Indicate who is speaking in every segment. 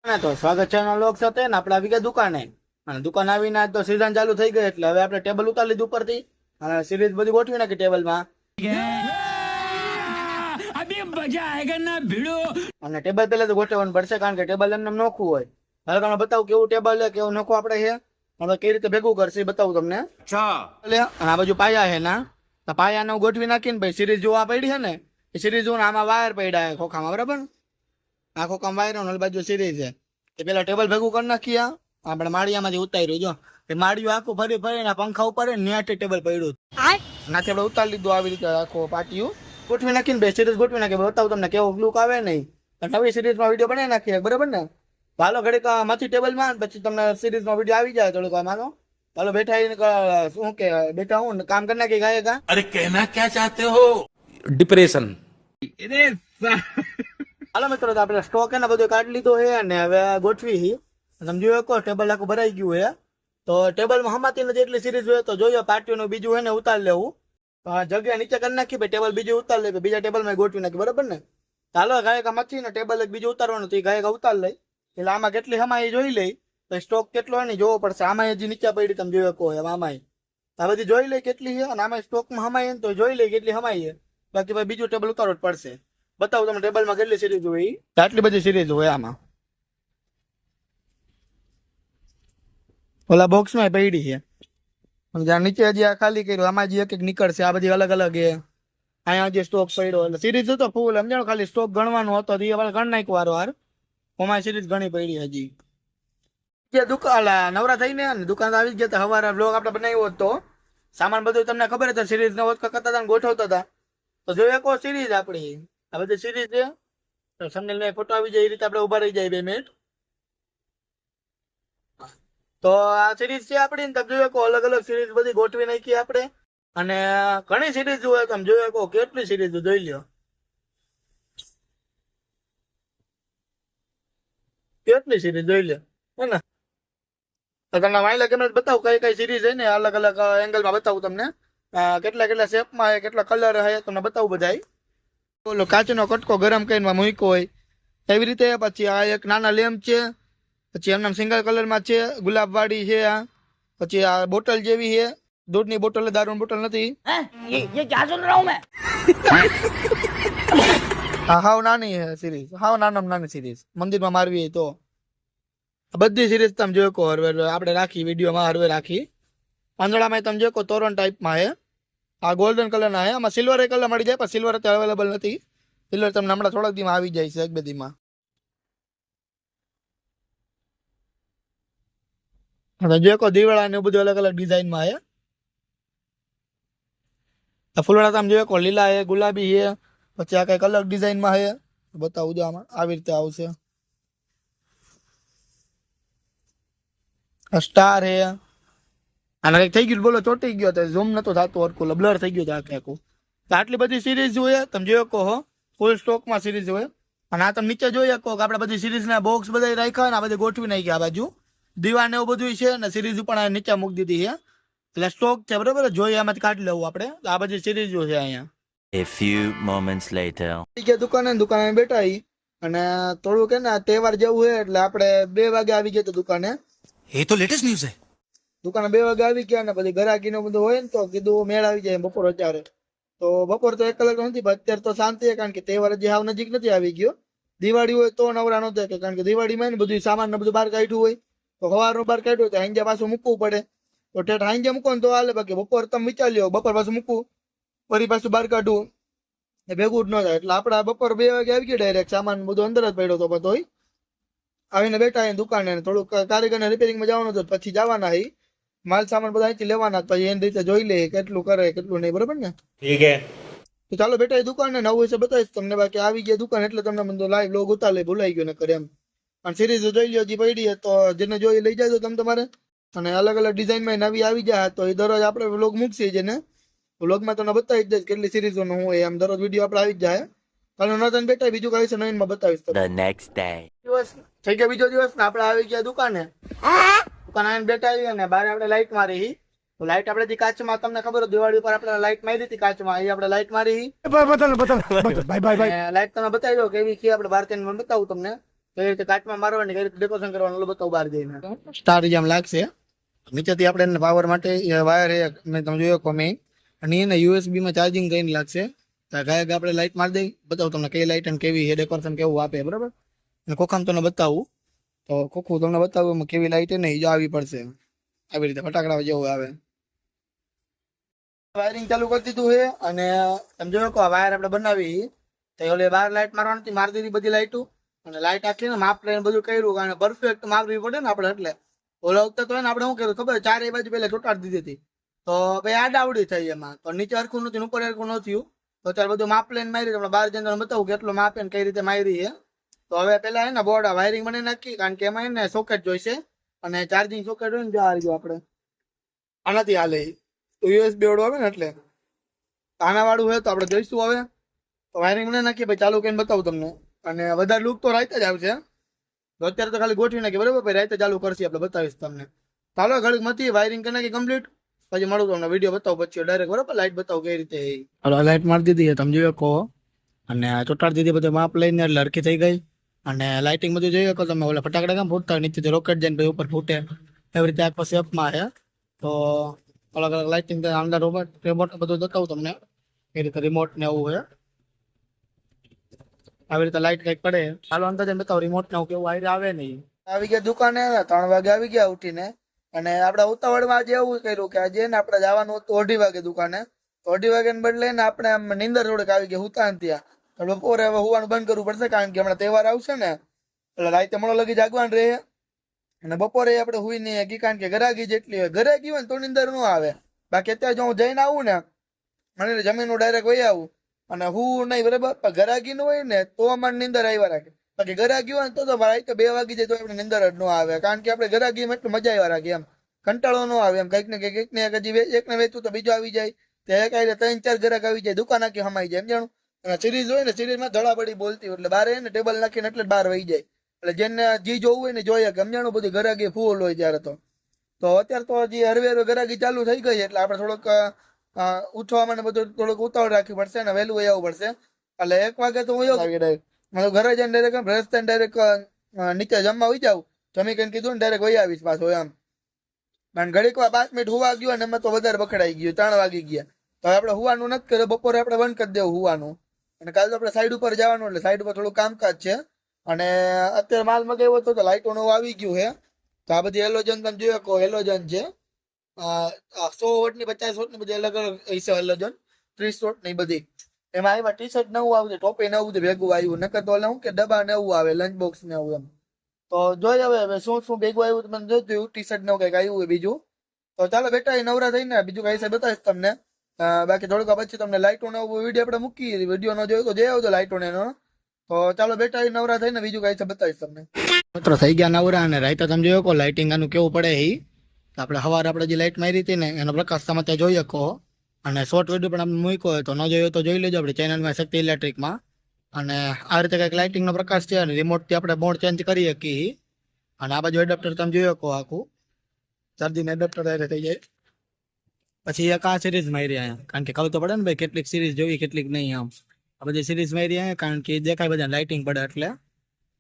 Speaker 1: તો સ્વાગત છે લોક સાથે ને આપણે આવી ગયા દુકાને અને દુકાન આવીને તો સીઝન ચાલુ થઈ ગઈ એટલે હવે આપણે ટેબલ ઉતારી લીધું ઉપરથી અને સિરીઝ બધી ગોઠવી નાખી ટેબલમાં અને ટેબલ પેલા તો ગોઠવવાનું પડશે કારણ કે ટેબલ એમને નોખું હોય. હવે તમને બતાવું કેવું ટેબલ છે કેવું નોખું આપણે છે હવે કઈ રીતે ભેગું કરશે બતાવું તમને. અને આ બાજુ પાયા છે ના તો પાયાને ગોઠવી નાખીને ભાઈ સિરીઝ જોવા પડી છે ને એ સિરીઝ જોવા આમાં વાયર પડ્યા ખોખામાં બરાબર આખો કામ વાયરો ને બાજુ સિરીઝ છે એ પેલા ટેબલ ભેગું કરી નાખીએ આપણે માળિયામાંથી ઉતાર્યું જો માળિયું આખું ફરી ફરીને પંખા ઉપર નેટ ટેબલ પડ્યું નાથી આપણે ઉતારી લીધું આવી રીતે આખો પાટિયું ગોઠવી નાખીને બે સિરીઝ ગોઠવી નાખી બતાવું તમને કેવો લુક આવે નહીં નવી સિરીઝમાં વિડીયો બનાવી નાખીએ બરાબર ને. હાલો ઘડીક માંથી ટેબલમાં પછી તમને સિરીઝમાં વિડીયો આવી જાય થોડુંક આમાં હાલો બેઠા શું કે બેઠા હું કામ કરી નાખી ગાયકા.
Speaker 2: અરે કહેના ક્યાં ચાહતે હો ડિપ્રેશન.
Speaker 1: હાલો મિત્રો તો આપણે સ્ટોક એને બધું કાઢી લીધો છે અને હવે ગોઠવી તમે જોયો કહો ટેબલ આખું ભરાઈ ગયું છે તો ટેબલમાં હમાતી નથી એટલી સિરીઝ હોય તો જોયો પાર્ટીનું બીજું હોય ને ઉતાર લેવું જગ્યા નીચે કરી નાખી ભાઈ ટેબલ બીજું ઉતાર લે બીજા ટેબલમાં ગોઠવી નાખી બરાબર ને. ચાલો ગાયકા મથી ને ટેબલ એક બીજું ઉતારવાનું તો ગાયકા ઉતાર લઈ એટલે આમાં કેટલી હમાઈ જોઈ લઈ તો સ્ટોક કેટલો નહીં જોવો પડશે. આમાં હજી નીચે પડી તમે જોયો કહો આમાં આ બધી જોઈ લઈ કેટલી છે અને આમાં સ્ટોકમાં હમાઈ તો જોઈ લઈ કેટલી હમાઈ છે બાકી ભાઈ બીજું ટેબલ ઉતારવું જ પડશે. બતાવું તમે ટેબલમાં કેટલી સિરીઝ હોય આટલી બધી સિરીઝ હોય આમાં ઓલા બોક્સમાં પડી છે જ્યાં નીચે હજી આ ખાલી કર્યું આમાં જે એક એક નીકળશે આ બધી અલગ અલગ છે અહીંયા જે સ્ટોક પડ્યો એટલે સિરીઝ હતો ફૂલ સમજાણો ખાલી સ્ટોક ગણવાનો હતો એ ગણ નાખ્યો વારો વાર ઓમાં સિરીઝ ઘણી પડી હજી જે દુકાન નવરા થઈને ને દુકાન આવી જ ગયા હવારે બ્લોગ આપણે બનાવ્યો હતો સામાન બધું તમને ખબર હતા સિરીઝ ને કરતા હતા ગોઠવતા હતા તો જોઈએ કો સિરીઝ આપણી આ બધી સિરીઝ છે તો થંબનેલ માં ફોટો આવી જાય એ રીતે આપણે ઉભા રહી જાય 2 મિનિટ. તો આ સિરીઝ છે આપણી તમે જોયો કો અલગ અલગ સિરીઝ બધી ગોઠવી નાખી આપણે અને ઘણી સિરીઝ હોય તમે જોયો કો કેટલી સિરીઝ જોઈ લ્યો કેટલી સિરીઝ જોઈ લ્યો હે ને. તો તમને વાયલા કેમેરા બતાવું કઈ કઈ સિરીઝ છે ને અલગ અલગ એંગલમાં બતાવું તમને કેટલા કેટલા શેપમાં છે કેટલા કલર છે તમને બતાવું બધાય. ઓલો કાચનો કટકો ગરમ કરીને મૂક્યો હોય એવી રીતે પછી આ એક નાના લેમ્પ છે પછી એમના સિંગલ કલરમાં છે ગુલાબ વાળી છે આ પછી આ બોટલ જેવી છે દૂધની બોટલ દારૂની બોટલ નથી હા હાવ નાની છે સિરીઝ હાવ નાની સિરીઝ મંદિરમાં મારવી તો બધી સિરીઝ તમે જોયો કો હરવે આપણે રાખી વિડીયોમાં હરવે રાખી. પાંદડામાં તમે જોયો કો તોરણ ટાઈપમાં છે આ ગોલ્ડન કલર ના છે આમાં સિલ્વર કલર મળી જાય પણ સિલ્વર અત્યારે અવેલેબલ નથી સિલ્વર તમને હમણાં થોડાક દીમાં આવી જાય છે એક બે દીમાં. જો કો દીવાળા ને બધું અલગ અલગ ડિઝાઇનમાં છે ફૂલડા તમે જોયો કો લીલા છે ગુલાબી છે પછી આ કઈક અલગ ડિઝાઇનમાં છે બતાવું જો આમાં આવી રીતે આવશે સ્ટાર છે આને કઈક થઈ ગયું બોલો ચોટી ગયો તો ઝૂમ નતો થતું હરકું બ્લર થઈ ગયું આખું. તો આટલી બધી સિરીઝ હોય તમે જોયો કહો ફૂલ સ્ટોકમાં સિરીઝ હોય અને આ તમે નીચે જોઈ શકો કે આપણે બધી સિરીઝના બોક્સ બધા રાખ્યા ને આ બધી ગોઠવી નાખ્યા આ બાજુ દીવાન એવું બધું છે ને સિરીઝ પણ નીચે મૂકી દીધી છે એટલે સ્ટોક છે બરાબર જોઈએ આમાંથી કાઢી લેવું આપણે આ બધી સિરીઝો છે અહીંયા.
Speaker 3: A few moments later.
Speaker 1: દુકાને બેઠા અને થોડુંક ને તહેવાર જેવું છે એટલે આપણે 2 વાગે આવી ગયા દુકાને.
Speaker 2: એ તો લેટેસ્ટ ન્યૂઝ છે.
Speaker 1: દુકાને 2 વાગે આવી ગયા ને પછી ઘરાકી નું બધું હોય ને તો કીધું મેળ આવી જાય બપોર અત્યારે તો બપોર તો 1 કલાક નથી અત્યારે તો શાંતિ છે કારણ કે તહેવાર હજી હાવ નજીક નથી આવી ગયો. દિવાળી હોય તો નવરા નહોતા કારણ કે દિવાળીમાં ને બધું સામાન ને બધું બહાર કાઢ્યું હોય તો સવારનું બહાર કાઢ્યું તો હાંજે પાછું મૂકવું પડે તો ઠેઠ હાંજે મૂકો ને તો હાલે બાકી બપોર તમે વિચાર્યો બપોર પાછું મૂકવું ફરી પાછું બહાર કાઢવું એ ભેગું જ ન થાય એટલે આપડા બપોર 2 વાગે આવી ગયા ડાયરેક્ટ સામાન બધું અંદર જ પડ્યો હતો બધો આવીને બેઠા દુકાને થોડુંક કારીગરને રિપેરિંગમાં જવાનું હતું પછી જવાના માલ સામાન બધા અહીંથી લેવાના પછી એની રીતે જોઈ લે કેટલું કરે કેટલું નહીં બરાબર ને. ઠીક હે તો ચાલો બેટા દુકાન ને નવું વિશે બતાવીશ તમને બાકી આવી ગયા દુકાન એટલે તમને બધું લાઈવ લોગ ઉતાર લે ભૂલાઈ ગયો ને કરે એમ અને સિરીઝ જોઈ લો હજી પડી તો જેને જોઈ લઈ જાય તમે તમારે અને અલગ અલગ ડિઝાઇનમાં નવી આવી જાય તો એ દરરોજ આપણે વ્લોગ મૂકીએ છે ને વ્લોગમાં તમને બતાવી જ દઈશ કેટલી સિરીઝોનું હું એમ દરરોજ વિડીયો આપણે આવી જ જાય કાલે નતન બેટા બીજું કઈ છે નવીનમાં બતાવીશ
Speaker 3: The next day.
Speaker 1: દિવસ થઈ ગયા બીજો દિવસ ને આપણે આવી ગયા દુકાને આવીને બેઠા આવી અને બહાર આપણે લાઈટ મારી તો લાઈટ આપણે કાચમાં તમને ખબર હોય દિવાળી પર આપણે લાઈટ મારી હતી કાચમાં એ આપણે લાઈટ મારી લાઈટ તમને બતાવી દો કેવી છે આપણે બહાર બતાવું તમને કઈ રીતે કાચમાં મારવાની કઈ રીતે ડેકોરેશન કરવાનું ઓલું બતાવું બહાર જઈને સ્ટાર જેમ લાગશે નીચેથી આપણે એને પાવર માટે વાયર મેં તમે જોયો કો મેઇન અને એને યુએસબી માં ચાર્જિંગ કરીને લાગશે તો ગાયક આપણે લાઇટ મારી દઈ બતાવું તમને કઈ લાઇટ અને કેવી ડેકોરેશન કેવું આપે બરાબર અને ખોખામાં તમને બતાવું તો ખોખું તમને બતાવું એમાં કેવી લાઇટ ને એ આવી પડશે આવી રીતે ફટાકડા જેવું આવે વાયરિંગ ચાલુ કરી દીધું છે અને તમે જોયો કો વાયર આપણે બનાવી તો ઓલે બહાર લાઇટ મારવાની મારી દીધી બધી લાઇટો અને લાઇટ આખી ને માપ લઈને બધું કર્યું કારણ પરફેક્ટ મારવી પડે ને આપણે એટલે ઓલા વખતે તો આપણે શું કર્યું ખબર ચારે બાજુ પહેલા ચોટાડી દીધી હતી તો ભાઈ આડાવડી થઈ એમાં તો નીચે હરખું નથી ઉપર હરખું ન થયું તો ત્યારે બધું માપ લઈને મારી તમને બહાર જઈને બતાવું કેટલું માપે ને કઈ રીતે મારી છે તો હવે પેલા હે ને બોર્ડ વાયરિંગ બનાવી નાખી કારણ કે એમાં હે ને સોકેટ જોઈશે અને ચાર્જિંગ સોકેટ હોય ને જો આ રહ્યું આપણે આનાથી હાલે યુએસબી વાળું આવે ને એટલે આના વાળું હોય તો આપણે જોઈશું હવે તો વાયરિંગ બનાવી નાખીએ ભાઈ ચાલુ કરીને બતાવું તમને અને વધારે લુક તો રાતે જ આવશે તો અત્યારે તો ખાલી ગોઠવી નાખી બરાબર ભાઈ રાતે ચાલુ કરશે આપણે બતાવીશ તમને ચાલો ઘડીક મથી વાયરિંગ કરી નાખી કમ્પ્લીટ પછી મળું તમને વિડીયો બતાવું પછી ડાયરેક્ટ બરાબર લાઈટ બતાવું કઈ રીતે હાલો લાઈટ મારી દીધી તમે જોયો કહો અને ચોટાડી દીધી બધું માપ લઈને એટલે હરખી થઈ ગઈ અને લાઇટિંગ બધું જોઈ શકો તમે ઓલા ફટાકડા કેમ ફૂટતા હોય નીચેથી રોકેટ જઈને પછી ઉપર ફૂટે એવી રીતે આખો શેપમાં છે તો અલગ અલગ લાઇટિંગ અંદર રિમોટ બધું બતાવું તમને એ રીતે રિમોટ ને એવું છે આવી રીતે લાઇટ કંઈક પડે ચાલો અંદર બતાવો રિમોટ ને કેવું વાયર આવે નહીં આવી ગયા દુકાને 3 વાગે આવી ગયા ઉઠીને અને આપણે ઉતાવળમાં આજે એવું કર્યું કે આજે ને આપણે જવાનું હતું 2:30 વાગે દુકાને તો 2:30 વાગે ને બદલે ને આપણે આમ નીંદર થોડીક આવી ગઈ હુતા ત્યાં તો બપોરે હવે હુવાનું બંધ કરવું પડશે કારણ કે હમણાં તહેવાર આવશે ને એટલે રાતે મોડો લગી જાગવાનું રહે અને બપોરે આપણે હુઈ નહીં હકી કારણ કે ગરાગી જેટલી હોય ગરાગી હોય ને તો નીંદર ન આવે બાકી અત્યારે જો હું જઈને આવું ને મને જમીનનું ડાયરેક્ટ વહી આવું અને હું નહીં બરાબર પણ ગરાગી નું હોય ને તો અમારે નીંદર આવ્યા રાખે બાકી ગરાગી હોય ને તો રાતે 2 વાગી જાય તો આપણે નીંદર જ ન આવે કારણ કે આપણે ગરાગીમાં એટલું મજા આવ્યા રાખે એમ કંટાળો ન આવે એમ કંઈક ને કંઈક ને હજી એકને વેચતું તો બીજો આવી જાય તો એક આવી 3-4 ગ્રાહક આવી જાય દુકાન આખી હમાઈ જાય એમ જાણું અને સિરીઝ હોય ને સિરીઝમાં ધડાબડી બોલતી એટલે બાર ને ટેબલ નાખીને એટલે બહાર વહી જાય એટલે જેને જી જોવું હોય ને જોઈએ કે સમજાણું બધી ગરાગી ફૂલ હોય ત્યારે તો અત્યારે તો હજી હરવે ગરાગી ચાલુ થઈ ગઈ એટલે આપણે થોડોક ઉઠવામાં બધું થોડુંક ઉતાવળ રાખવી પડશે ને વહેલું આવવું પડશે એટલે 1 વાગે તો હું આવી ડાયરેક્ટ મને ઘરે જઈને ડાયરેક્ટ બ્રશ થઈને ડાયરેક્ટ નીચે જમવા હોઈ જાવ જમી કરીને કીધું ને ડાયરેક્ટ વહી આવીશ પાછો એમ પણ ઘડીક વાર 5 મિનિટ હુવા ગયો અને એમાં તો વધારે બખડાઈ ગયું 3 વાગી ગયા તો આપણે હુવાનું નથી કર્યું બપોરે આપણે બંધ કરી દેવું હુવાનું અને કાલે તો આપણે સાઈડ ઉપર જવાનું એટલે સાઈડ ઉપર થોડું કામકાજ છે અને અત્યારે માલ મગાવ્યો હતો તો લાઇટો નું આવી ગયું છે તો આ બધી હેલોજન તમે જોયો કહો હેલોજન છે 100 વોટની 50 વોટની બધી અલગ અલગ હશે હેલોજન 30 વોટની બધી એમાં આવ્યા ટી શર્ટ નવું આવશે ટોપી નવું ભેગું આવ્યું નકર તો શું કે ડબ્બા નવું આવે લંચ બોક્સ ને એવું એમ તો જોઈ હવે શું ભેગું આવ્યું તમને જોયું ટી શર્ટ નવું કંઈક આવ્યું હોય બીજું તો ચાલો બેટા નવરા થઈને બીજું કઈ છે બતાવીશ તમને બાકી થોડુંક પછી તમને લાઇટો નો વિડીયો આપણે મૂકી વિડીયો નો જોયો તો જઈ આવજો લાઇટો ને તો ચાલો બેટા નવરા થઈને બીજું કઈ છે બતાવીશ તમને મિત્રો થઈ ગયા નવરા અને રાઈતો તમે જોયો કો લાઇટિંગ આનું કેવું પડે એ તો આપણે સવારે આપણે જે લાઇટ મારી હતી ને એનો પ્રકાશ તમે ત્યાં જોઈ શકો અને શોર્ટ વિડીયો પણ આપણે મૂક્યો હોય તો ન જોયો તો જોઈ લેજો આપણે ચેનલમાં શક્તિ ઇલેક્ટ્રિકમાં અને આ રીતે કંઈક લાઇટિંગનો પ્રકાશ છે અને રિમોટથી આપણે મોડ ચેન્જ કરી શકીએ અને આ બાજુ એડપ્ટર તમે જોઈ શકો આખું ચાર્જિંગ એડપ્ટર થઈ જાય પછી એક આ સિરીઝ મારી અહીંયા કારણ કે ખબર તો પડે ને ભાઈ કેટલીક સિરીઝ જોવી કેટલીક નહીં આમ આ બધી સિરીઝ મારી અહીંયા કારણ કે દેખાય બધા લાઇટિંગ પડે એટલે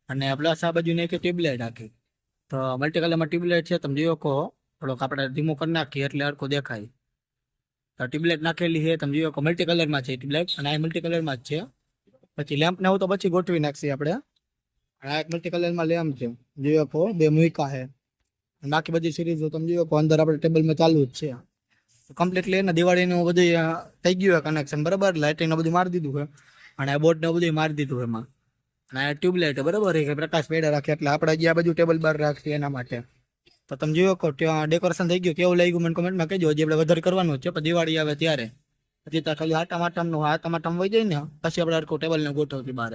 Speaker 1: અને પ્લસ આ બાજુની એક ટ્યુબલાઇટ આખી તો મલ્ટી કલરમાં ટ્યુબલાઇટ છે તમે જોઈ શકો થોડોક આપણે ધીમો કરી નાખીએ એટલે હરખું દેખાય તો ટ્યુબલાઇટ નાખેલી છે તમે જોયો મલ્ટી કલરમાં છે ટ્યુબલાઇટ અને આ મલ્ટી કલરમાં જ છે પછી લેમ્પ ને એવું તો પછી ગોઠવી નાખીએ આપણે આ એક મલ્ટી કલરમાં લેમ્પ છે જોયો કો 2 મૂકા છે બાકી બધી સિરીઝો તમે જોયો કો અંદર આપણે ટેબલમાં ચાલુ જ છે કમ્પ્લીટલી એને દિવાળીનું બધું થઈ ગયું કનેક્શન બરાબર લાઇટિંગ બધું મારી દીધું છે અને આ બોર્ડ ને બધું મારી દીધું એમાં અને આ ટ્યુબલાઇટ બરાબર એ પ્રકાશ પેડા રાખે એટલે આપણે હજી આ બધું ટેબલ બાર રાખીએ એના માટે તો તમે જોયો કો ત્યાં ડેકોરેશન થઈ ગયું કેવું લાગ્યું મને કોમેન્ટમાં કહેજો હજી આપણે વધારે કરવાનું છે પણ દિવાળી આવે ત્યારે હજી તો ખાલી આટામાટામનું હોય વહી જાય ને પછી આપણે આખું ટેબલ ને ગોઠવતી બહાર